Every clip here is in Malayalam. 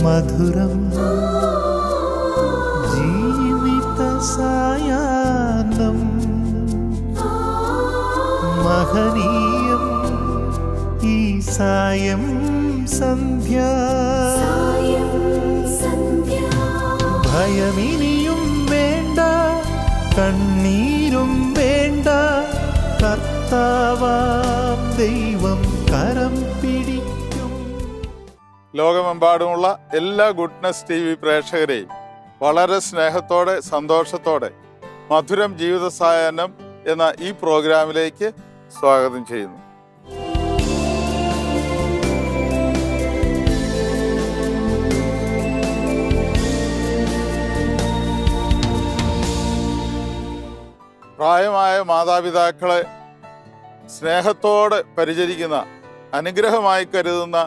മധുരം ജീവിത സായാഹ്നം മഹനീയം ഈ സായം സന്ധ്യ ഭയമിനിയും വേണ്ട കണ്ണീരും വേണ്ട കർത്താവാം ദൈവം കരം പിടിക്കും. ലോകമെമ്പാടുമുള്ള എല്ലാ ഗുഡ്നസ് TV പ്രേക്ഷകരെയും വളരെ സ്നേഹത്തോടെ സന്തോഷത്തോടെ മധുരം ജീവിത സായാഹ്നം എന്ന ഈ പ്രോഗ്രാമിലേക്ക് സ്വാഗതം ചെയ്യുന്നു. പ്രായമായ മാതാപിതാക്കളെ സ്നേഹത്തോടെ പരിചരിക്കുന്ന, അനുഗ്രഹമായി കരുതുന്ന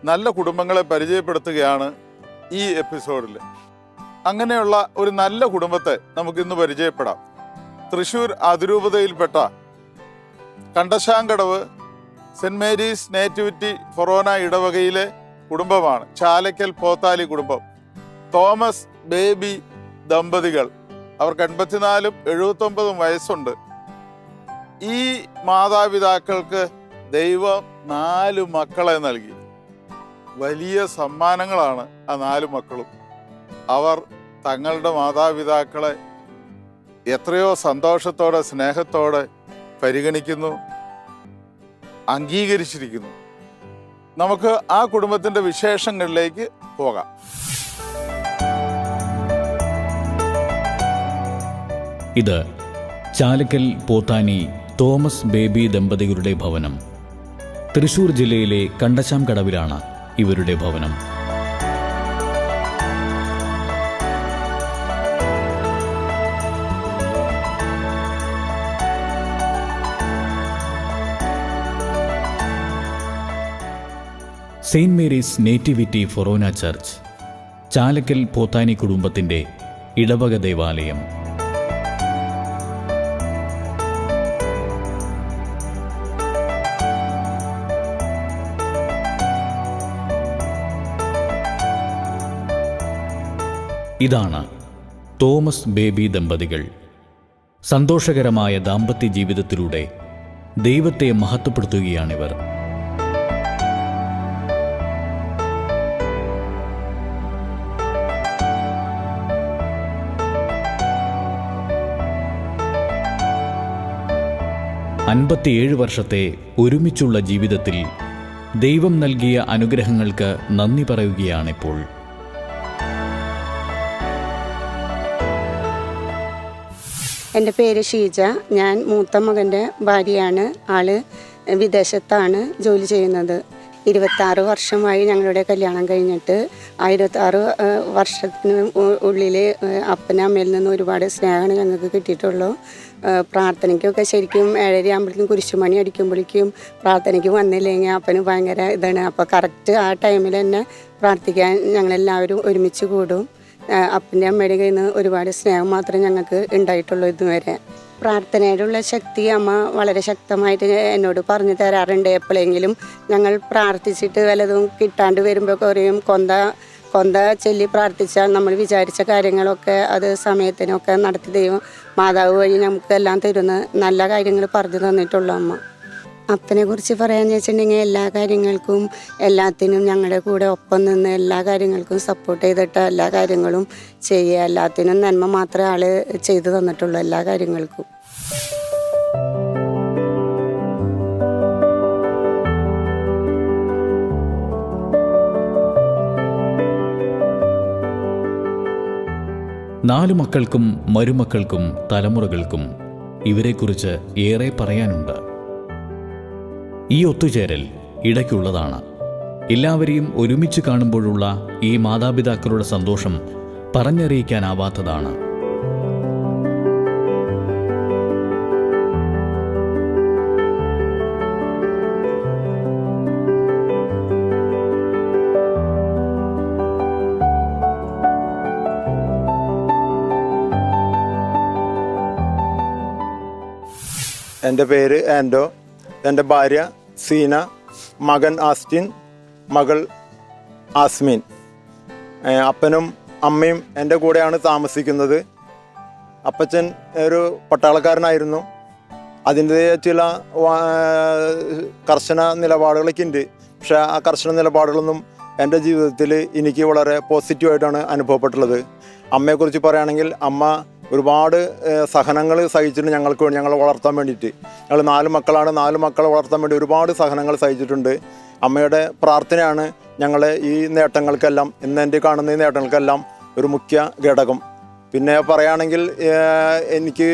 നല്ല കുടുംബങ്ങളെ പരിചയപ്പെടുത്തുകയാണ് ഈ എപ്പിസോഡിൽ. അങ്ങനെയുള്ള ഒരു നല്ല കുടുംബത്തെ നമുക്കിന്ന് പരിചയപ്പെടാം. തൃശ്ശൂർ അതിരൂപതയിൽപ്പെട്ട Kandassankadavu Saint Mary's Nativity forane ഇടവകയിലെ കുടുംബമാണ് ചാലക്കൽ പോത്താലി കുടുംബം. തോമസ് ബേബി ദമ്പതികൾ. അവർക്ക് 84 79 വയസ്സുണ്ട്. ഈ മാതാപിതാക്കൾക്ക് ദൈവം 4 മക്കളെ നൽകി. വലിയ സമ്മാനങ്ങളാണ് ആ 4 മക്കളും. അവർ തങ്ങളുടെ മാതാപിതാക്കളെ എത്രയോ സന്തോഷത്തോടെ സ്നേഹത്തോടെ പരിഗണിക്കുന്നു, അംഗീകരിച്ചിരിക്കുന്നു. നമുക്ക് ആ കുടുംബത്തിൻ്റെ വിശേഷങ്ങളിലേക്ക് പോകാം. ഇത് ചാലക്കൽ പോത്താനി തോമസ് ബേബി ദമ്പതികളുടെ ഭവനം. തൃശൂർ ജില്ലയിലെ കണ്ടശാം കടവിലാണ് ഇവരുടെ ഭവനം. സെയിൻറ് മേരീസ് നേറ്റിവിറ്റി ഫൊറോന ചർച്ച് ചാലക്കൽ പോത്താനി കുടുംബത്തിൻ്റെ ഇടവക ദേവാലയം. ഇതാണ് തോമസ് ബേബി ദമ്പതികൾ. സന്തോഷകരമായ ദാമ്പത്യ ജീവിതത്തിലൂടെ ദൈവത്തെ മഹത്വപ്പെടുത്തുകയാണിവർ. '57 വർഷത്തെ ഒരുമിച്ചുള്ള ജീവിതത്തിൽ ദൈവം നൽകിയ അനുഗ്രഹങ്ങൾക്ക് നന്ദി പറയുകയാണിപ്പോൾ. എൻ്റെ പേര് ഷീജ. ഞാൻ മൂത്ത മകൻ്റെ ഭാര്യയാണ്. ആള് വിദേശത്താണ് ജോലി ചെയ്യുന്നത്. 26 വർഷമായി ഞങ്ങളുടെ കല്യാണം കഴിഞ്ഞിട്ട്. 26 വർഷത്തിന് ഉള്ളിൽ അപ്പനും അമ്മയിൽ നിന്ന് ഒരുപാട് സ്നേഹമാണ് ഞങ്ങൾക്ക് കിട്ടിയിട്ടുള്ളൂ. പ്രാർത്ഥനയ്ക്കൊക്കെ ശരിക്കും 7:30 ആകുമ്പോഴേക്കും കുരിശുമണി അടിക്കുമ്പോഴേക്കും പ്രാർത്ഥനയ്ക്ക് വന്നില്ലെങ്കിൽ അപ്പന് ഭയങ്കര ഇതാണ്. അപ്പോൾ കറക്റ്റ് ആ ടൈമിൽ തന്നെ പ്രാർത്ഥിക്കാൻ ഞങ്ങളെല്ലാവരും ഒരുമിച്ച് കൂടും. അപ്പൻ്റെ അമ്മയുടെ കയ്യിൽ നിന്ന് ഒരുപാട് സ്നേഹം മാത്രമേ ഞങ്ങൾക്ക് ഉണ്ടായിട്ടുള്ളൂ ഇതുവരെ. പ്രാർത്ഥനയിലുള്ള ശക്തി അമ്മ വളരെ ശക്തമായിട്ട് എന്നോട് പറഞ്ഞു തരാറുണ്ട്. എപ്പോഴെങ്കിലും ഞങ്ങൾ പ്രാർത്ഥിച്ചിട്ട് വല്ലതും കിട്ടാണ്ട് വരുമ്പോൾ കുറയും കൊന്ത ചൊല്ലി പ്രാർത്ഥിച്ചാൽ നമ്മൾ വിചാരിച്ച കാര്യങ്ങളൊക്കെ അത് സമയത്തിനൊക്കെ നടത്തി ദൈവം മാതാവ് വഴി നമുക്കെല്ലാം തരുന്ന നല്ല കാര്യങ്ങൾ പറഞ്ഞു തന്നിട്ടുള്ളൂ അമ്മ. അപ്പനെ കുറിച്ച് പറയാന്ന് വെച്ചിട്ടുണ്ടെങ്കിൽ എല്ലാ കാര്യങ്ങൾക്കും എല്ലാത്തിനും ഞങ്ങളുടെ കൂടെ ഒപ്പം നിന്ന് എല്ലാ കാര്യങ്ങൾക്കും സപ്പോർട്ട് ചെയ്തിട്ട് എല്ലാ കാര്യങ്ങളും ചെയ്യുക. എല്ലാത്തിനും നന്മ മാത്രമേ ആള് ചെയ്തു തന്നിട്ടുള്ളൂ എല്ലാ കാര്യങ്ങൾക്കും. നാലു മക്കൾക്കും മരുമക്കൾക്കും തലമുറകൾക്കും ഇവരെക്കുറിച്ച് ഏറെ പറയാനുണ്ട്. ഈ ഒത്തുചേരൽ ഇടയ്ക്കുള്ളതാണ്. എല്ലാവരെയും ഒരുമിച്ച് കാണുമ്പോഴുള്ള ഈ മാതാപിതാക്കളുടെ സന്തോഷം പറഞ്ഞറിയിക്കാനാവാത്തതാണ്. എൻ്റെ പേര് ആൻഡോ, എൻ്റെ ഭാര്യ സീന, മകൻ ആസ്റ്റിൻ, മകൾ ആസ്മീൻ. അപ്പനും അമ്മയും എൻ്റെ കൂടെയാണ് താമസിക്കുന്നത്. അപ്പച്ചൻ ഒരു പട്ടാളക്കാരനായിരുന്നു. അതിൻ്റെ ചില കർശന നിലപാടുകളൊക്കെ ഉണ്ട്. പക്ഷേ ആ കർശന നിലപാടുകളൊന്നും എൻ്റെ ജീവിതത്തിൽ എനിക്ക് വളരെ പോസിറ്റീവായിട്ടാണ് അനുഭവപ്പെട്ടുള്ളത്. അമ്മയെക്കുറിച്ച് പറയുകയാണെങ്കിൽ അമ്മ ഒരുപാട് സഹനങ്ങൾ സഹിച്ചിട്ടുണ്ട് ഞങ്ങൾക്ക് വേണ്ടി, ഞങ്ങളെ വളർത്താൻ വേണ്ടിയിട്ട്. ഞങ്ങൾ 4 മക്കളാണ്. 4 മക്കളെ വളർത്താൻ വേണ്ടി ഒരുപാട് സഹനങ്ങൾ സഹിച്ചിട്ടുണ്ട്. അമ്മയുടെ പ്രാർത്ഥനയാണ് ഞങ്ങളെ ഈ നേട്ടങ്ങൾക്കെല്ലാം, ഇന്ന് എൻ്റെ കാണുന്ന ഈ നേട്ടങ്ങൾക്കെല്ലാം ഒരു മുഖ്യ ഘടകം. പിന്നെ പറയുകയാണെങ്കിൽ എനിക്ക്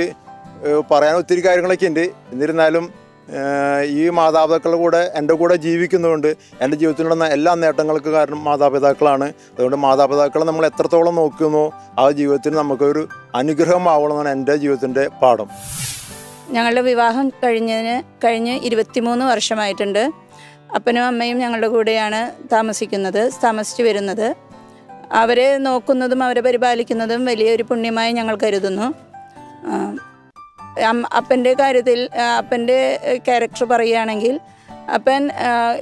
പറയാൻ ഒത്തിരി കാര്യങ്ങളൊക്കെ ഉണ്ട്. എന്നിരുന്നാലും ഈ മാതാപിതാക്കളുടെ കൂടെ എൻ്റെ കൂടെ ജീവിക്കുന്നതുകൊണ്ട് എൻ്റെ ജീവിതത്തിലുള്ള എല്ലാ നേട്ടങ്ങൾക്ക് കാരണം മാതാപിതാക്കളാണ്. അതുകൊണ്ട് മാതാപിതാക്കളെ നമ്മൾ എത്രത്തോളം നോക്കുന്നോ ആ ജീവിതത്തിൽ നമുക്കൊരു അനുഗ്രഹമാവണമെന്നാണ് എൻ്റെ ജീവിതത്തിൻ്റെ പാഠം. ഞങ്ങളുടെ വിവാഹം കഴിഞ്ഞ് 23 വർഷമായിട്ടുണ്ട്. അപ്പനും അമ്മയും ഞങ്ങളുടെ കൂടെയാണ് താമസിച്ചു വരുന്നത്. അവരെ നോക്കുന്നതും അവരെ പരിപാലിക്കുന്നതും വലിയൊരു പുണ്യമായി ഞങ്ങൾ കരുതുന്നു. അപ്പൻ്റെ കാര്യത്തിൽ അപ്പൻ്റെ ക്യാരക്ടർ പറയുകയാണെങ്കിൽ, അപ്പൻ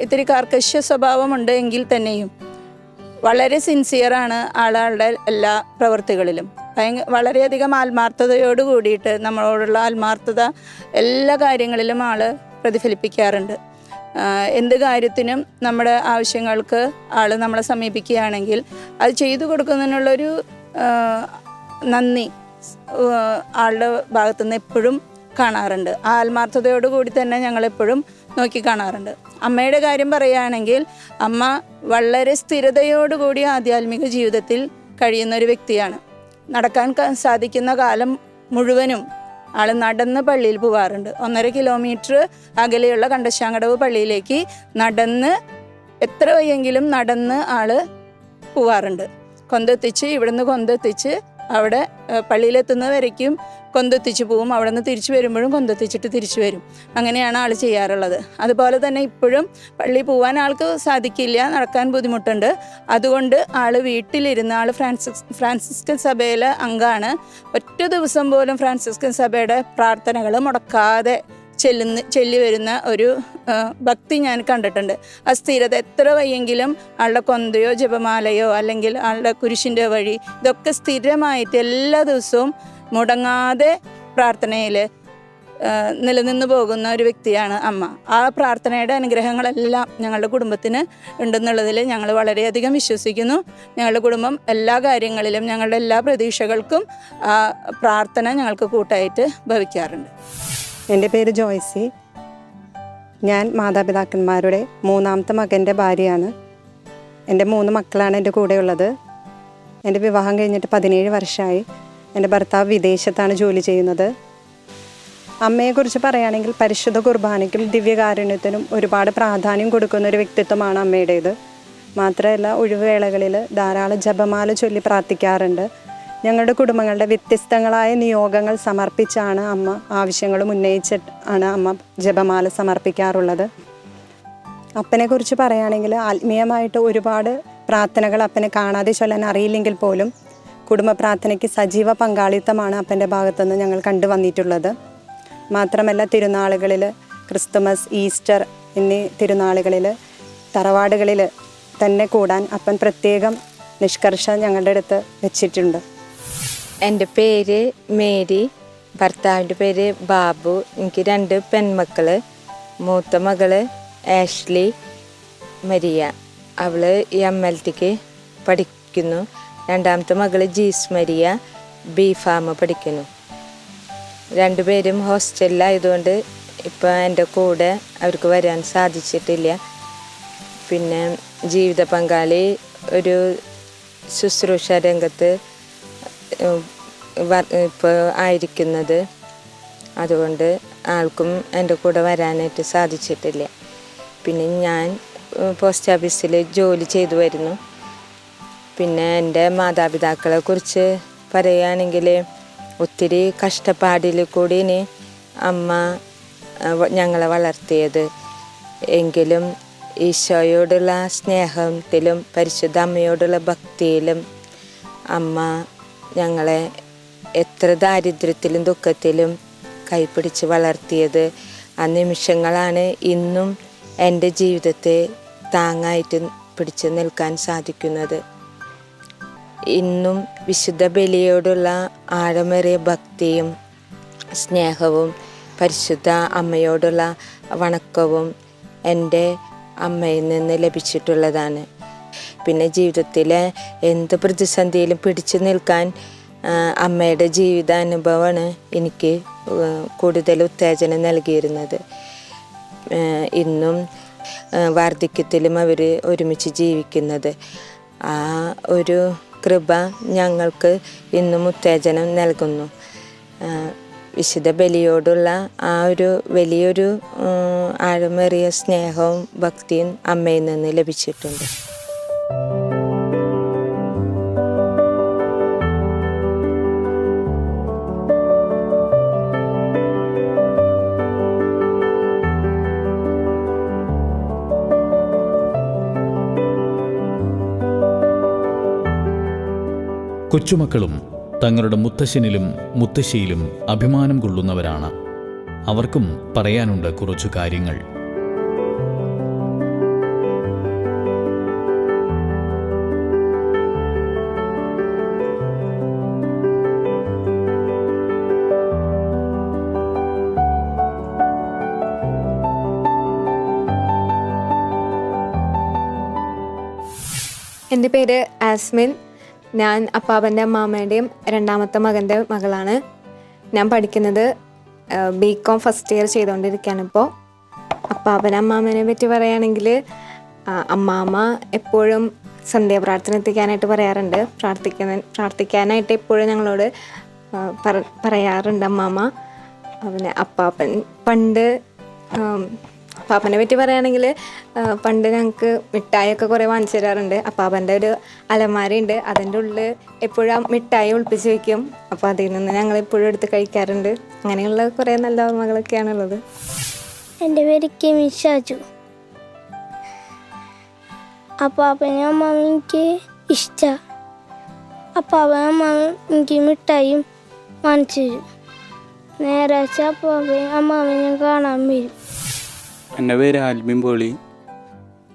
ഇത്തിരി കാർക്കശ്യ സ്വഭാവമുണ്ട് എങ്കിൽ തന്നെയും വളരെ സിൻസിയറാണ് ആളുടെ എല്ലാ പ്രവൃത്തികളിലും. വളരെയധികം ആത്മാർത്ഥതയോട് കൂടിയിട്ട് നമ്മളോടുള്ള ആത്മാർത്ഥത എല്ലാ കാര്യങ്ങളിലും ആൾ പ്രതിഫലിപ്പിക്കാറുണ്ട്. എന്ത് കാര്യത്തിനും നമ്മുടെ ആവശ്യങ്ങൾക്ക് ആൾ നമ്മളെ സമീപിക്കുകയാണെങ്കിൽ അത് ചെയ്തു കൊടുക്കുന്നതിനുള്ളൊരു നന്ദി ആളുടെ ഭാഗത്തുനിന്ന് എപ്പോഴും കാണാറുണ്ട്. ആ ആത്മാർത്ഥതയോട് കൂടി തന്നെ ഞങ്ങളെപ്പോഴും നോക്കി കാണാറുണ്ട്. അമ്മയുടെ കാര്യം പറയുകയാണെങ്കിൽ, അമ്മ വളരെ സ്ഥിരതയോടുകൂടി ആധ്യാത്മിക ജീവിതത്തിൽ കഴിയുന്ന ഒരു വ്യക്തിയാണ്. നടക്കാൻ സാധിക്കുന്ന കാലം മുഴുവനും ആൾ നടന്ന് പള്ളിയിൽ പോവാറുണ്ട്. 1.5 കിലോമീറ്റർ അകലെയുള്ള കണ്ടശാങ്കടവ് പള്ളിയിലേക്ക് എത്ര വയ്യെങ്കിലും നടന്ന് ആൾ പോവാറുണ്ട്. ഇവിടുന്ന് കൊന്തെത്തിച്ച് അവിടെ പള്ളിയിലെത്തുന്നത് വരയ്ക്കും കൊന്തെത്തിച്ച് പോവും. അവിടെ നിന്ന് തിരിച്ചു വരുമ്പോഴും കൊന്തെത്തിച്ചിട്ട് തിരിച്ചു വരും. അങ്ങനെയാണ് ആൾ ചെയ്യാറുള്ളത്. അതുപോലെ തന്നെ ഇപ്പോഴും പള്ളി പോകാൻ ആൾക്ക് സാധിക്കില്ല, നടക്കാൻ ബുദ്ധിമുട്ടുണ്ട്. അതുകൊണ്ട് ആൾ വീട്ടിലിരുന്ന്, ആൾ ഫ്രാൻസിസ്കൻ സഭയിലെ അംഗമാണ്. ഒറ്റ ദിവസം പോലും ഫ്രാൻസിസ്കൻ സഭയുടെ പ്രാർത്ഥനകൾ മുടക്കാതെ ചൊല്ലി വരുന്ന ഒരു ഭക്തി ഞാൻ കണ്ടിട്ടുണ്ട്. ആ സ്ഥിരത എത്ര വയ്യെങ്കിലും ആളുടെ കൊന്തയോ ജപമാലയോ അല്ലെങ്കിൽ ആളുടെ കുരിശിൻ്റെ വഴി ഇതൊക്കെ സ്ഥിരമായിട്ട് എല്ലാ ദിവസവും മുടങ്ങാതെ പ്രാർത്ഥനയിൽ നിലനിന്ന് പോകുന്ന ഒരു വ്യക്തിയാണ് അമ്മ. ആ പ്രാർത്ഥനയുടെ അനുഗ്രഹങ്ങളെല്ലാം ഞങ്ങളുടെ കുടുംബത്തിന് ഉണ്ടെന്നുള്ളതിൽ ഞങ്ങൾ വളരെയധികം വിശ്വസിക്കുന്നു. ഞങ്ങളുടെ കുടുംബം എല്ലാ കാര്യങ്ങളിലും ഞങ്ങളുടെ എല്ലാ പ്രതീക്ഷകൾക്കും ആ പ്രാർത്ഥന ഞങ്ങൾക്ക് കൂട്ടായിട്ട് ഭവിക്കാറുണ്ട്. എൻ്റെ പേര് ജോയ്സി. ഞാൻ മാതാപിതാക്കന്മാരുടെ 3ാമത്തെ മകൻ്റെ ഭാര്യയാണ്. എൻ്റെ 3 മക്കളാണ് എൻ്റെ കൂടെയുള്ളത്. എൻ്റെ വിവാഹം കഴിഞ്ഞിട്ട് 17 വർഷമായി. എൻ്റെ ഭർത്താവ് വിദേശത്താണ് ജോലി ചെയ്യുന്നത്. അമ്മയെക്കുറിച്ച് പറയുകയാണെങ്കിൽ പരിശുദ്ധ കുർബാനയ്ക്കും ദിവ്യകാരുണ്യത്തിനും ഒരുപാട് പ്രാധാന്യം കൊടുക്കുന്ന ഒരു വ്യക്തിത്വമാണ് അമ്മയുടേത്. മാത്രമല്ല ഒഴിവുവേളകളിൽ ധാരാളം ജപമാല ചൊല്ലി പ്രാർത്ഥിക്കാറുണ്ട്. ഞങ്ങളുടെ കുടുംബങ്ങളുടെ വ്യത്യസ്തങ്ങളായ നിയോഗങ്ങൾ സമർപ്പിച്ചാണ് അമ്മ ആവശ്യങ്ങളും ഉന്നയിച്ചിട്ടാണ് അമ്മ ജപമാല സമർപ്പിക്കാറുള്ളത്. അപ്പനെക്കുറിച്ച് പറയുകയാണെങ്കിൽ ആത്മീയമായിട്ട് ഒരുപാട് പ്രാർത്ഥനകൾ അപ്പനെ കാണാതെ ചൊല്ലാൻ അറിയില്ലെങ്കിൽ പോലും കുടുംബ പ്രാർത്ഥനയ്ക്ക് സജീവ പങ്കാളിത്തമാണ് അപ്പൻ്റെ ഭാഗത്തുനിന്ന് ഞങ്ങൾ കണ്ടുവന്നിട്ടുള്ളത്. മാത്രമല്ല തിരുനാളുകളിൽ, ക്രിസ്തുമസ്, ഈസ്റ്റർ എന്നീ തിരുനാളുകളിൽ തറവാടുകളിൽ തന്നെ കൂടാൻ അപ്പൻ പ്രത്യേകം നിഷ്കർഷ ഞങ്ങളുടെ അടുത്ത് വെച്ചിട്ടുണ്ട്. എൻ്റെ പേര് മേരി, ഭർത്താവിൻ്റെ പേര് ബാബു. എനിക്ക് 2 പെൺമക്കൾ. മൂത്ത മകള് ആഷ്ലി മരിയ, അവൾ MLTക്ക് പഠിക്കുന്നു. 2ാമത്തെ മകള് ജീസ് മരിയ B.Pharm പഠിക്കുന്നു. 2 പേരും ഹോസ്റ്റലിലായതുകൊണ്ട് ഇപ്പോൾ എൻ്റെ കൂടെ അവർക്ക് വരാൻ സാധിച്ചിട്ടില്ല. പിന്നെ ജീവിത പങ്കാളി ഒരു ശുശ്രൂഷ രംഗത്ത് ഇപ്പോൾ ആയിരിക്കുന്നത്. അതുകൊണ്ട് ആൾക്കും എൻ്റെ കൂടെ വരാനായിട്ട് സാധിച്ചിട്ടില്ല. പിന്നെ ഞാൻ പോസ്റ്റ് ഓഫീസിൽ ജോലി ചെയ്തു വരുന്നു. പിന്നെ എൻ്റെ മാതാപിതാക്കളെ കുറിച്ച് പറയുകയാണെങ്കിൽ ഒത്തിരി കഷ്ടപ്പാടിൽ കൂടിയാണ് അമ്മ ഞങ്ങളെ വളർത്തിയത്. എങ്കിലും ഈശോയോടുള്ള സ്നേഹത്തിലും പരിശുദ്ധ അമ്മയോടുള്ള ഭക്തിയിലും അമ്മ ഞങ്ങളെ എത്ര ദാരിദ്ര്യത്തിലും ദുഃഖത്തിലും കൈപ്പിടിച്ച് വളർത്തിയത്. ആ നിമിഷങ്ങളാണ് ഇന്നും എൻ്റെ ജീവിതത്തെ താങ്ങായിട്ട് പിടിച്ചു നിൽക്കാൻ സാധിക്കുന്നത്. ഇന്നും വിശുദ്ധ ബലിയോടുള്ള ആഴമേറിയ ഭക്തിയും സ്നേഹവും പരിശുദ്ധ അമ്മയോടുള്ള വണക്കവും എൻ്റെ അമ്മയിൽ നിന്ന് ലഭിച്ചിട്ടുള്ളതാണ്. പിന്നെ ജീവിതത്തിലെ എന്ത് പ്രതിസന്ധിയിലും പിടിച്ചു നിൽക്കാൻ അമ്മയുടെ ജീവിതാനുഭവമാണ് എനിക്ക് കൂടുതൽ ഉത്തേജനം നൽകിയിരുന്നത്. ഇന്നും വാർദ്ധക്യത്തിലും അവർ ഒരുമിച്ച് ജീവിക്കുന്നത്. ആ ഒരു കൃപ ഞങ്ങൾക്ക് ഇന്നും ഉത്തേജനം നൽകുന്നു. വിശുദ്ധ ബലിയോടുള്ള ആ ഒരു വലിയൊരു ആഴമേറിയ സ്നേഹവും ഭക്തിയും അമ്മയിൽ നിന്ന് ലഭിച്ചിട്ടുണ്ട്. കൊച്ചുമക്കളും തങ്ങളുടെ മുത്തശ്ശനിലും മുത്തശ്ശിയിലും അഭിമാനം കൊള്ളുന്നവരാണ്. അവർക്കും പറയാനുണ്ട് കുറച്ചു കാര്യങ്ങൾ. എൻ്റെ പേര് ആസ്മിൻ. ഞാൻ അപ്പാപ്പൻ്റെ അമ്മാമ്മയുടെയും രണ്ടാമത്തെ മകൻ്റെ മകളാണ്. ഞാൻ പഠിക്കുന്നത് BCom ഫസ്റ്റ് ഇയർ ചെയ്തുകൊണ്ടിരിക്കുകയാണ് ഇപ്പോൾ. അപ്പാപ്പൻ അമ്മാമ്മനെ പറ്റി പറയുകയാണെങ്കിൽ അമ്മാമ്മ എപ്പോഴും സന്ധ്യാപ്രാർത്ഥന എത്തിക്കാനായിട്ട് പറയാറുണ്ട്. പ്രാർത്ഥിക്കാനായിട്ട് എപ്പോഴും ഞങ്ങളോട് പറയാറുണ്ട് അമ്മാമ്മ. പിന്നെ അപ്പാപ്പൻ അപ്പാപ്പനെ പറ്റി പറയുകയാണെങ്കിൽ പണ്ട് ഞങ്ങൾക്ക് മിഠായിയൊക്കെ കുറേ വാങ്ങിച്ചു തരാറുണ്ട്. അപ്പാപ്പൻ്റെ ഒരു അലമാരയുണ്ട്, അതിൻ്റെ ഉള്ളിൽ എപ്പോഴും മിഠായി ഒളിപ്പിച്ച് വയ്ക്കും. അപ്പോൾ അതിൽ നിന്ന് ഞങ്ങൾ എപ്പോഴും എടുത്ത് കഴിക്കാറുണ്ട്. അങ്ങനെയുള്ള കുറേ നല്ല ഓർമ്മകളൊക്കെയാണുള്ളത്. എൻ്റെ പേര് കെമി ഷാജു. അപ്പാപ്പനും അമ്മാവും എനിക്ക് ഇഷ്ടമാണ്. അപ്പാപ്പനും അമ്മാവും എനിക്ക് മിഠായിയും വാങ്ങിച്ചു തരും. ഞായറാഴ്ച അപ്പാപ്പനും അമ്മാവനെ കാണാൻ വരും. എൻ്റെ പേര് ആൽബിൻ പോളി.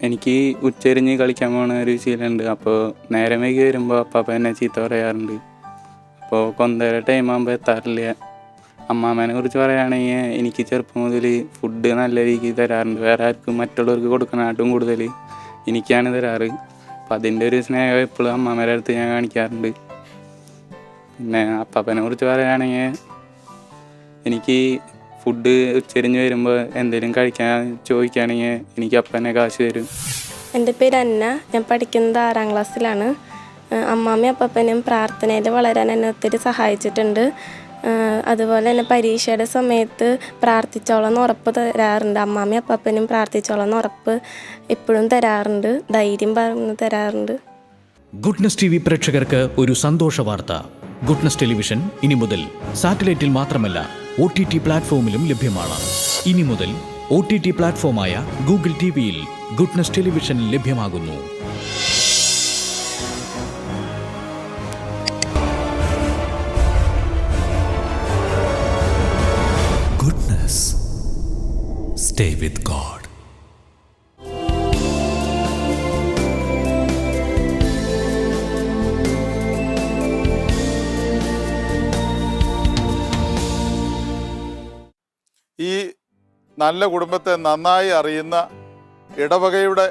എനിക്ക് ഉച്ചരിഞ്ഞ് കളിക്കാൻ പോകുന്ന ഒരു ശീലമുണ്ട്. അപ്പോൾ നേരം വൈകി വരുമ്പോൾ അപ്പാപ്പ എന്നെ ചീത്ത പറയാറുണ്ട്. അപ്പോൾ കൊന്തേര ടൈമാകുമ്പോൾ എത്താറില്ല. അമ്മാമ്മേനെ കുറിച്ച് പറയുകയാണെങ്കിൽ എനിക്ക് ചെറുപ്പം മുതൽ ഫുഡ് നല്ല രീതിക്ക് തരാറുണ്ട്. വേറെ ആർക്കും മറ്റുള്ളവർക്ക് കൊടുക്കാനായിട്ടും കൂടുതൽ എനിക്കാണ് തരാറ്. അപ്പം അതിൻ്റെ ഒരു സ്നേഹം എപ്പോഴും അമ്മാമ്മേടെ അടുത്ത് ഞാൻ കാണിക്കാറുണ്ട്. പിന്നെ അപ്പാപ്പനെ കുറിച്ച് പറയുകയാണെങ്കിൽ എനിക്ക് ഫുഡ് ഉച്ചരിഞ്ഞ് വരുമ്പോൾ എന്തെങ്കിലും കഴിക്കാൻ ചോദിക്കുകയാണെങ്കിൽ എനിക്ക് അപ്പനെ കാശ് തരും. എൻ്റെ പേര് അന്ന. ഞാൻ പഠിക്കുന്നത് 6ാം ക്ലാസ്സിലാണ്. അമ്മാമ്മയും അപ്പനും പ്രാർത്ഥനയിൽ വളരാൻ എന്നെ ഒത്തിരി സഹായിച്ചിട്ടുണ്ട്. അതുപോലെ തന്നെ പരീക്ഷയുടെ സമയത്ത് പ്രാർത്ഥിച്ചോളെന്ന് ഉറപ്പ് തരാറുണ്ട്. അമ്മാമ്മയും അപ്പനും പ്രാർത്ഥിച്ചോളെന്ന് ഉറപ്പ് എപ്പോഴും തരാറുണ്ട്, ധൈര്യം പറഞ്ഞു തരാറുണ്ട്. ഗുഡ്നസ് TV പ്രേക്ഷകർക്ക് ഒരു സന്തോഷ വാർത്ത. ഗുഡ്നസ് ടെലിവിഷൻ ഇനി മുതൽ സാറ്റലൈറ്റിൽ മാത്രമല്ല OTT പ്ലാറ്റ്ഫോമിലും ലഭ്യമാണ്. ഇനി മുതൽ OTT പ്ലാറ്റ്ഫോമായ ഗൂഗിൾ TVയിൽ ഗുഡ്നസ് ടെലിവിഷൻ ലഭ്യമാകുന്നു. Goodness, stay with God. ഈ നല്ല കുടുംബത്തെ നന്നായി അറിയുന്ന ഇടവകയുടെ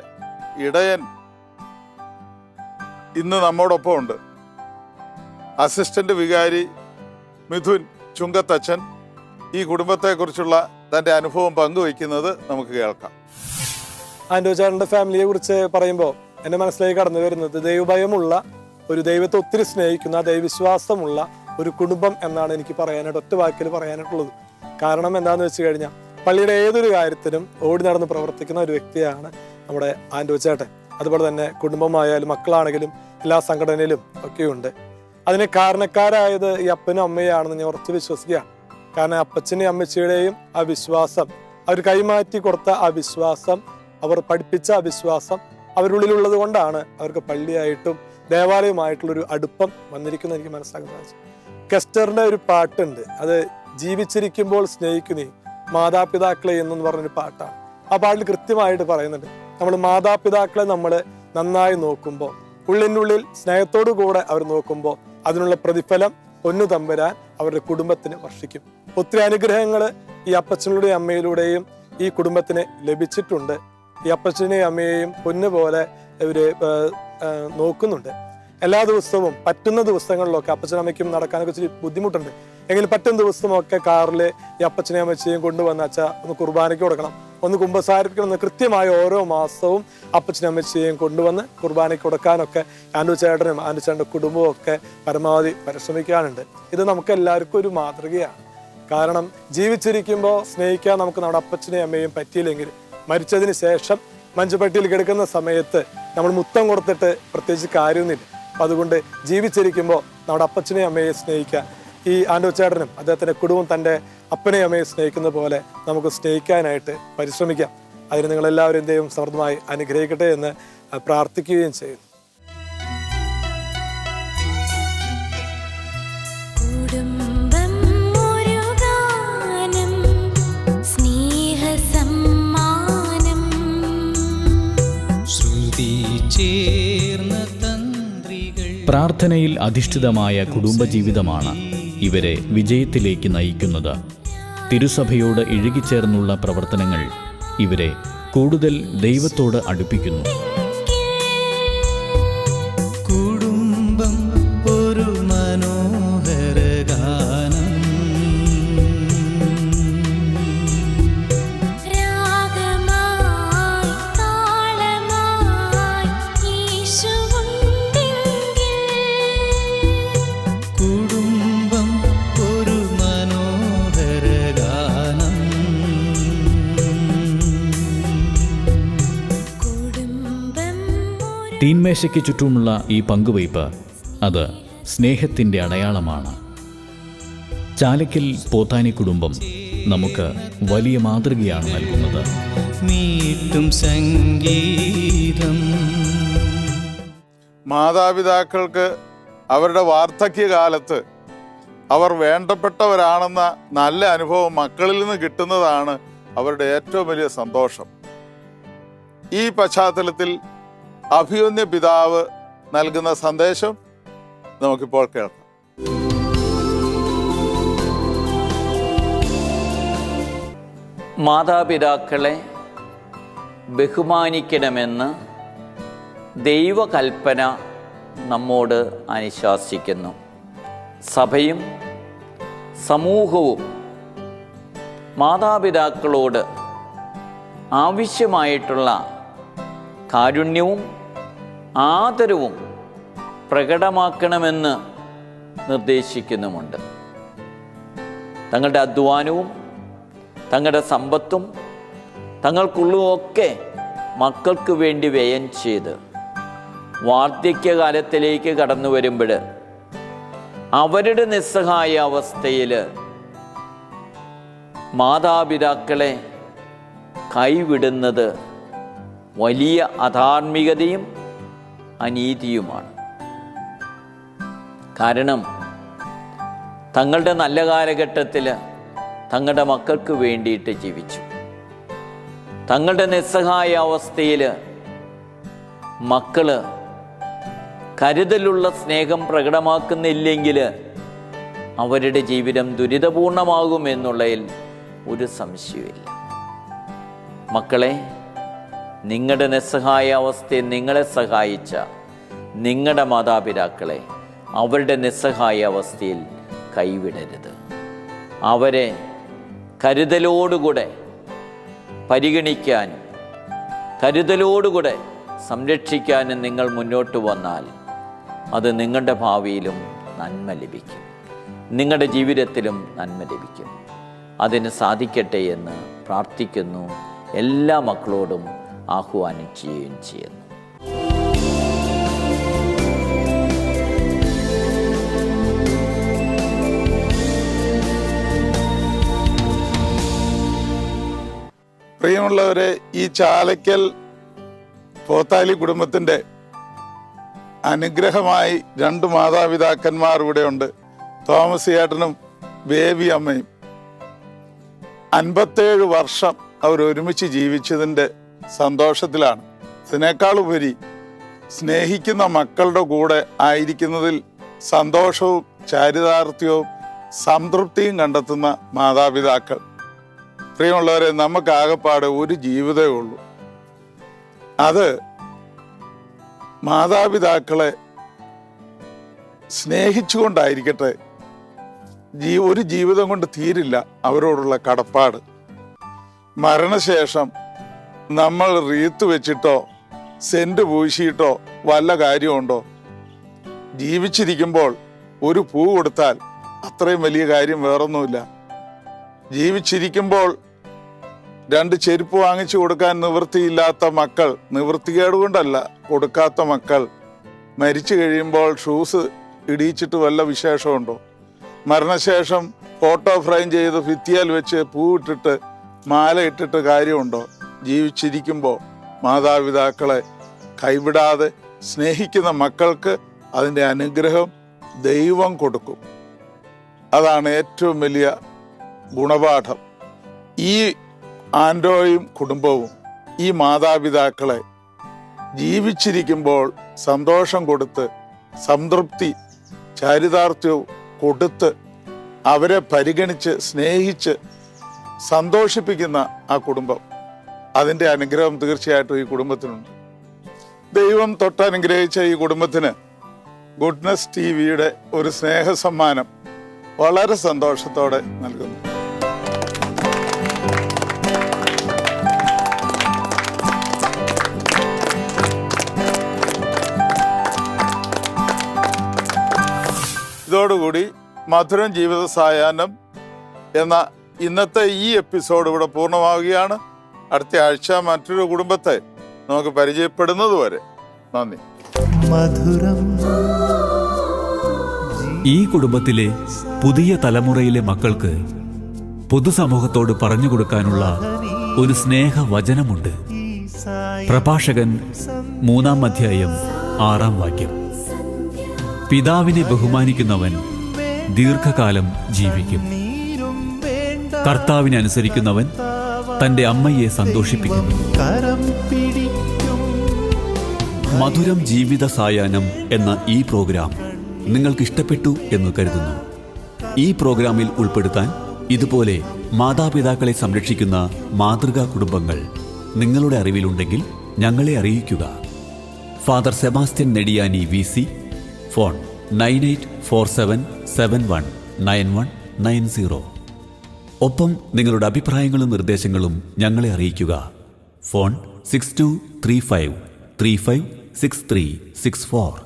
ഇടയൻ ഇന്ന് നമ്മോടൊപ്പം ഉണ്ട്. അസിസ്റ്റന്റ് വികാരി മിഥുൻ ചുങ്കത്തച്ഛൻ ഈ കുടുംബത്തെക്കുറിച്ചുള്ള തൻ്റെ അനുഭവം പങ്കുവയ്ക്കുന്നത് നമുക്ക് കേൾക്കാം. ആൻഡ്രോചാറിൻ്റെ ഫാമിലിയെ കുറിച്ച് പറയുമ്പോൾ എൻ്റെ മനസ്സിലേക്ക് കടന്നു വരുന്നത് ദൈവഭയമുള്ള ഒരു, ദൈവത്തെ ഒത്തിരി സ്നേഹിക്കുന്ന, ദൈവവിശ്വാസമുള്ള ഒരു കുടുംബം എന്നാണ് എനിക്ക് പറയാനായിട്ട് ഒറ്റ വാക്കിൽ പറയാനായിട്ടുള്ളത്. കാരണം എന്താണെന്ന് വെച്ച് കഴിഞ്ഞാൽ പള്ളിയുടെ ഏതൊരു കാര്യത്തിനും ഓടി നടന്ന് പ്രവർത്തിക്കുന്ന ഒരു വ്യക്തിയാണ് നമ്മുടെ ആൻഡ്രോചേട്ടൻ. അതുപോലെ തന്നെ കുടുംബമായാലും മക്കളാണെങ്കിലും എല്ലാ സംഘടനയിലും ഒക്കെയുണ്ട്. അതിന് കാരണക്കാരായത് ഈ അപ്പനും അമ്മയാണെന്ന് ഞാൻ ഉറച്ചു വിശ്വസിക്കുകയാണ്. കാരണം അപ്പച്ചൻ്റെയും അമ്മച്ചിയുടെയും ആ വിശ്വാസം, അവർ കൈമാറ്റി കൊടുത്ത ആ വിശ്വാസം, അവർ പഠിപ്പിച്ച ആ വിശ്വാസം അവരുള്ളിലുള്ളത് കൊണ്ടാണ് അവർക്ക് പള്ളിയായിട്ടും ദേവാലയവുമായിട്ടുള്ളൊരു അടുപ്പം വന്നിരിക്കുന്നത് എനിക്ക് മനസ്സിലാക്കാൻ സാധിച്ചു. കെസ്റ്ററിൻ്റെ ഒരു പാട്ടുണ്ട്, അത് ജീവിച്ചിരിക്കുമ്പോൾ സ്നേഹിക്കുന്നേ മാതാപിതാക്കളെ എന്നു പറഞ്ഞൊരു പാട്ടാണ്. ആ പാട്ടിൽ കൃത്യമായിട്ട് പറയുന്നുണ്ട്, നമ്മൾ മാതാപിതാക്കളെ നമ്മൾ നന്നായി നോക്കുമ്പോൾ, ഉള്ളിനുള്ളിൽ സ്നേഹത്തോടു കൂടെ അവർ നോക്കുമ്പോൾ അതിനുള്ള പ്രതിഫലം പൊന്നു തമ്പുരാൻ അവരുടെ കുടുംബത്തിന് വർഷിക്കും. ഒത്തിരി അനുഗ്രഹങ്ങൾ ഈ അപ്പച്ചനുടെയും അമ്മയിലൂടെയും ഈ കുടുംബത്തിന് ലഭിച്ചിട്ടുണ്ട്. ഈ അപ്പച്ചനെയും അമ്മയെയും പൊന്നുപോലെ ഇവര് നോക്കുന്നുണ്ട്. എല്ലാ ദിവസവും പറ്റുന്ന ദിവസങ്ങളിലൊക്കെ അപ്പച്ചനും അമ്മയ്ക്കും നടക്കാനൊക്കെ ഇച്ചിരി ബുദ്ധിമുട്ടുണ്ട്. എങ്കിലും പറ്റുന്ന ദിവസമൊക്കെ കാറിൽ ഈ അപ്പച്ചനെയും അമ്മച്ചയും കൊണ്ടുവന്ന് അച്ഛ ഒന്ന് കുർബാനയ്ക്ക് കൊടുക്കണം, ഒന്ന് കുമ്പസാരിപ്പിക്കണം, കൃത്യമായി ഓരോ മാസവും അപ്പച്ചനും അമ്മച്ചയും കൊണ്ടുവന്ന് കുർബാനയ്ക്ക് കൊടുക്കാനൊക്കെ ആൻഡ്രു ചേട്ടനും ആൻഡ്രു ചേട്ടൻ്റെ കുടുംബവും ഒക്കെ പരമാവധി പരിശ്രമിക്കാനുണ്ട്. ഇത് നമുക്ക് എല്ലാവർക്കും ഒരു മാതൃകയാണ്. കാരണം ജീവിച്ചിരിക്കുമ്പോൾ സ്നേഹിക്കാൻ നമുക്ക് നമ്മുടെ അപ്പച്ചനെയും അമ്മയും പറ്റിയില്ലെങ്കിൽ മരിച്ചതിന് ശേഷം മഞ്ചുപട്ടിയിൽ കിടക്കുന്ന സമയത്ത് നമ്മൾ മുത്തം കൊടുത്തിട്ട് പ്രത്യേകിച്ച് കാര്യമൊന്നുമില്ല. അപ്പം അതുകൊണ്ട് ജീവിച്ചിരിക്കുമ്പോൾ നമ്മുടെ അപ്പച്ചനെയും അമ്മയെ സ്നേഹിക്കാൻ ഈ ആൻഡ്രു ചേട്ടനും അദ്ദേഹത്തിൻ്റെ കുടുംബം തൻ്റെ അപ്പനെയും അമ്മയെ സ്നേഹിക്കുന്ന പോലെ നമുക്ക് സ്നേഹിക്കാനായിട്ട് പരിശ്രമിക്കാം. അതിന് നിങ്ങളെല്ലാവരും ദൈവം സമൃദ്ധമായി അനുഗ്രഹിക്കട്ടെ എന്ന് പ്രാർത്ഥിക്കുകയും ചെയ്യുന്നു. പ്രാർത്ഥനയിൽ അധിഷ്ഠിതമായ കുടുംബജീവിതമാണ് ഇവരെ വിജയത്തിലേക്ക് നയിക്കുന്നത്. തിരുസഭയോട് ഇഴുകിച്ചേർന്നുള്ള പ്രവർത്തനങ്ങൾ ഇവരെ കൂടുതൽ ദൈവത്തോട് അടുപ്പിക്കുന്നു. കുടുംബം ഒരു മനോഹര ഗാനം. കുടുംബം ഒരു മനോഹര ഗാനം. തീന്മേശയ്ക്ക് ചുറ്റുമുള്ള ഈ പങ്കുവയ്പ് അത് സ്നേഹത്തിൻ്റെ അടയാളമാണ്. ചാലക്കൽ പോത്താനി കുടുംബം നമുക്ക് വലിയ മാതൃകയാണ് നൽകുന്നത്. മീട്ടും സംഗീതം. മാതാപിതാക്കൾക്ക് അവരുടെ വാർദ്ധക്യകാലത്ത് അവർ വേണ്ടപ്പെട്ടവരാണെന്ന നല്ല അനുഭവം മക്കളിൽ നിന്ന് കിട്ടുന്നതാണ് അവരുടെ ഏറ്റവും വലിയ സന്തോഷം. ഈ പശ്ചാത്തലത്തിൽ അഭിമന്യ പിതാവ് നൽകുന്ന സന്ദേശം നമുക്കിപ്പോൾ കേൾക്കാം. മാതാപിതാക്കളെ ബഹുമാനിക്കണമെന്ന് ദൈവകൽപ്പന നമ്മോട് അനുശാസിക്കുന്നു. സഭയും സമൂഹവും മാതാപിതാക്കളോട് ആവശ്യമായിട്ടുള്ള കാരുണ്യവും ആദരവും പ്രകടമാക്കണമെന്ന് നിർദ്ദേശിക്കുന്നുമുണ്ട്. തങ്ങളുടെ അധ്വാനവും തങ്ങളുടെ സമ്പത്തും തങ്ങൾക്കുള്ളതൊക്കെ മക്കൾക്ക് വേണ്ടി വ്യയം ചെയ്ത് വാർദ്ധക്യകാലത്തിലേക്ക് കടന്നു വരുമ്പോൾ അവരുടെ നിസ്സഹായ അവസ്ഥയിൽ മാതാപിതാക്കളെ കൈവിടുന്നത് വലിയ അധാർമികതയും അനീതിയുമാണ്. കാരണം തങ്ങളുടെ നല്ല കാലഘട്ടത്തിൽ തങ്ങളുടെ മക്കൾക്ക് വേണ്ടിയിട്ട് ജീവിച്ചു. തങ്ങളുടെ നിസ്സഹായ അവസ്ഥയിൽ മക്കൾ കരുതലുള്ള സ്നേഹം പ്രകടമാക്കുന്നില്ലെങ്കിൽ അവരുടെ ജീവിതം ദുരിതപൂർണമാകുമെന്നുള്ളതിൽ ഒരു സംശയമില്ല. മക്കളെ, നിങ്ങളുടെ നിസ്സഹായ അവസ്ഥയെ നിങ്ങളെ സഹായിച്ച നിങ്ങളുടെ മാതാപിതാക്കളെ അവരുടെ നിസ്സഹായ അവസ്ഥയിൽ കൈവിടരുത്. അവരെ കരുതലോടുകൂടെ പരിഗണിക്കാനും കരുതലോടുകൂടെ സംരക്ഷിക്കാനും നിങ്ങൾ മുന്നോട്ട് വന്നാൽ അത് നിങ്ങളുടെ ഭാവിയിലും നന്മ ലഭിക്കും, നിങ്ങളുടെ ജീവിതത്തിലും നന്മ ലഭിക്കും. അതിന് സാധിക്കട്ടെ എന്ന് പ്രാർത്ഥിക്കുന്നു. എല്ലാ മക്കളോടും ആഹ്വാനം ചെയ്യുകയും ചെയ്യുന്നു. പ്രിയമുള്ളവരെ, ഈ ചാലക്കൽ പോത്താലി കുടുംബത്തിൻ്റെ അനുഗ്രഹമായി 2 മാതാപിതാക്കന്മാർ ഇവിടെ ഉണ്ട്. തോമസ് ചേട്ടനും ബേബി അമ്മയും 57 വർഷം അവർ ഒരുമിച്ച് ജീവിച്ചതിൻ്റെ സന്തോഷത്തിലാണ്. ഇതിനേക്കാളുപരി സ്നേഹിക്കുന്ന മക്കളുടെ കൂടെ ആയിരിക്കുന്നതിൽ സന്തോഷവും ചാരിതാർത്ഥ്യവും സംതൃപ്തിയും കണ്ടെത്തുന്ന മാതാപിതാക്കൾ. പ്രിയമുള്ളവരെ, നമുക്കാകെപ്പാടെ ഒരു ജീവിതമേ ഉള്ളൂ. അത് മാതാപിതാക്കളെ സ്നേഹിച്ചുകൊണ്ടായിരിക്കട്ടെ. ഒരു ജീവിതം കൊണ്ട് തീരില്ല അവരോടുള്ള കടപ്പാട്. മരണശേഷം നമ്മൾ റീത്ത് വെച്ചിട്ടോ സെന്റ് പൂശിയിട്ടോ വല്ല കാര്യമുണ്ടോ? ജീവിച്ചിരിക്കുമ്പോൾ ഒരു പൂ കൊടുത്താൽ അത്രയും വലിയ കാര്യം വേറൊന്നുമില്ല. ജീവിച്ചിരിക്കുമ്പോൾ 2 ചെരുപ്പ് വാങ്ങിച്ചു കൊടുക്കാൻ നിവൃത്തിയില്ലാത്ത മക്കൾ, നിവൃത്തികേട് കൊണ്ടല്ല കൊടുക്കാത്ത മക്കൾ, മരിച്ചു കഴിയുമ്പോൾ ഷൂസ് ഇടിയിച്ചിട്ട് വല്ല വിശേഷമുണ്ടോ? മരണശേഷം ഫോട്ടോ ഫ്രെയിം ചെയ്ത് ഭിത്തിയാൽ വെച്ച് പൂവിട്ടിട്ട് മാല ഇട്ടിട്ട് കാര്യമുണ്ടോ? ജീവിച്ചിരിക്കുമ്പോൾ മാതാപിതാക്കളെ കൈവിടാതെ സ്നേഹിക്കുന്ന മക്കൾക്ക് അതിൻ്റെ അനുഗ്രഹം ദൈവം കൊടുക്കും. അതാണ് ഏറ്റവും വലിയ ഗുണപാഠം. ഈ ആൻഡ്രോയും കുടുംബവും ഈ മാതാപിതാക്കളെ ജീവിച്ചിരിക്കുമ്പോൾ സന്തോഷം കൊടുത്ത് സംതൃപ്തി ചാരിതാർത്ഥ്യവും കൊടുത്ത് അവരെ പരിഗണിച്ച് സ്നേഹിച്ച് സന്തോഷിപ്പിക്കുന്ന ആ കുടുംബം, അതിൻ്റെ അനുഗ്രഹം തീർച്ചയായിട്ടും ഈ കുടുംബത്തിനുണ്ട്. ദൈവം തൊട്ടനുഗ്രഹിച്ച ഈ കുടുംബത്തിന് ഗുഡ്നസ് ടിവിയുടെ ഒരു സ്നേഹസമ്മാനം വളരെ സന്തോഷത്തോടെ നൽകുന്നു. ഇതോടുകൂടി മധുരം ജീവിത സായാഹ്നം എന്ന ഇന്നത്തെ ഈ എപ്പിസോഡ് ഇവിടെ പൂർണ്ണമാവുകയാണ്. അടുത്ത ആഴ്ച മറ്റൊരു കുടുംബത്തെ നമുക്ക് പരിചയപ്പെടുന്നത് വരെ നന്ദി. മധുരം. ഈ കുടുംബത്തിലെ പുതിയ തലമുറയിലെ മക്കൾക്ക് പൊതുസമൂഹത്തോട് പറഞ്ഞു കൊടുക്കാനുള്ള ഒരു സ്നേഹവചനമുണ്ട്. പ്രഭാഷകൻ 3-ാം അധ്യായം 6-ാം വാക്യം. പിതാവിനെ ബഹുമാനിക്കുന്നവൻ ദീർഘകാലം ജീവിക്കും. കർത്താവിനെ അനുസരിക്കുന്നവൻ തന്റെ അമ്മയെ സന്തോഷിപ്പിക്കുന്നു. മധുരം ജീവിത സായാഹ്നം എന്ന ഈ പ്രോഗ്രാം നിങ്ങൾക്ക് ഇഷ്ടപ്പെട്ടു എന്ന് കരുതുന്നു. ഈ പ്രോഗ്രാമിൽ ഉൾപ്പെടുത്താൻ ഇതുപോലെ മാതാപിതാക്കളെ സംരക്ഷിക്കുന്ന മാതൃകാ കുടുംബങ്ങൾ നിങ്ങളുടെ അറിവിലുണ്ടെങ്കിൽ ഞങ്ങളെ അറിയിക്കുക. Father Sebastian Nediyani VC, phone 9847719190. ഒപ്പം നിങ്ങളുടെ അഭിപ്രായങ്ങളും നിർദ്ദേശങ്ങളും ഞങ്ങളെ അറിയിക്കുക. ഫോൺ 6235356364.